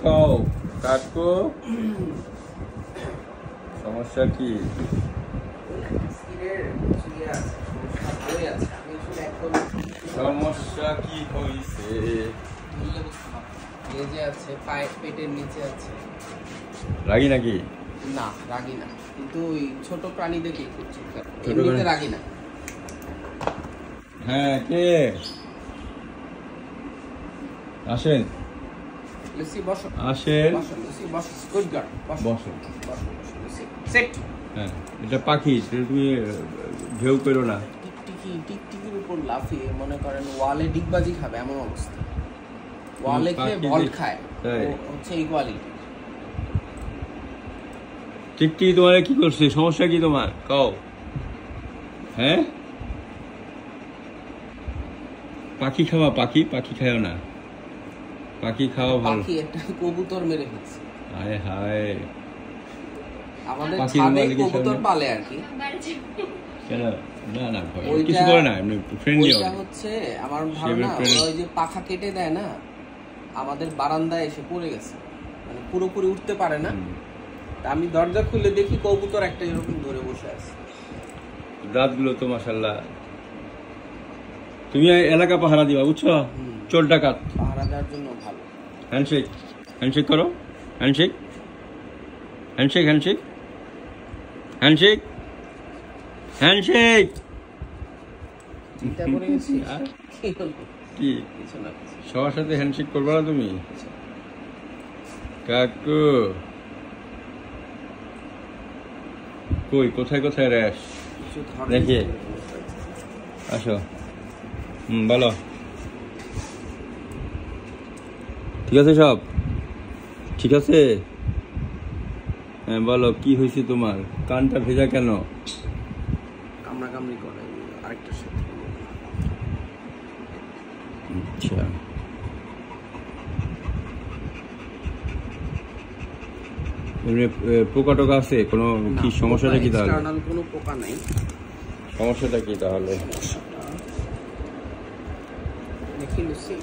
কও কাকু সমস্যা কি? সমস্যা কি হইছে? পেটের নিচে আছে। রাগি নাকি? না রাগি না, কিন্তু ওই ছোট প্রাণীদেরকে করছি, রাগি না। হ্যাঁ কে? আসেন লুসি বসো, আসেন বসো লুসি বসো, গুড গার্ল বসো, বসো। বসো বসো লুসি সেট। হ্যাঁ এটা পাখি, তুমি ঢেউ করো না। টিকটিকির উপর লাফিয়ে মনে করেন ওয়ালে ডিগবাজি খাবে এমন অবস্থা। ওয়ালে খেয়ে বল খায়, হচ্ছে এই কোয়ালিটি। টিকটিকি তোমার কি করছে? সমস্যা কি তোমার কও? হ্যাঁ পাখি খাওয়া, পাখি খাও না, পাখি খাওয়া ভালো। পাখি একটা কবুতর মেরে ফেলছে। হায় হায়, আমাদের ছাদে কবুতর পালে আর কি। কেন? না না কিছু করে না, এমনি ফ্রেন্ডলি। ওইটা হচ্ছে আমার ধারণা ওই যে পাখা কেটে দেয় না, আমাদের বারান্দায় এসে পড়ে গেছে, মানে পুরোপুরি উঠতে পারে না। আমি দরজা খুলে দেখি কবুতর একটা এরকম ধরে বসে আছে। রাতগুলো তো মাশাআল্লাহ। তুমি এলাকা পাহারা দিবা, বুঝছো? চোর ডাকাত পাহারা দেওয়ার জন্য ভালো। হ্যান্ডশেক, হ্যান্ডশেক করো, handshake handshake handshake handshake handshake. কি সবার সাথে হ্যান্ডশেক করবা না তুমি? কাকু কই, কোথায় কোথায় র্যাশ দেখি, আসো। বলো, ঠিক আছে সব ঠিক আছে? হ্যাঁ বলো কি হয়েছে তোমার? কানটা ভেজা কেন? কামড়া কামড়ি করে আরেকটার সাথে। আচ্ছা পোকা টোকা আছে? কোনো কি সমস্যাটা কি তাহলে? কোনো পোকা নাই। সমস্যাটা কি তাহলে? দেখি লুসি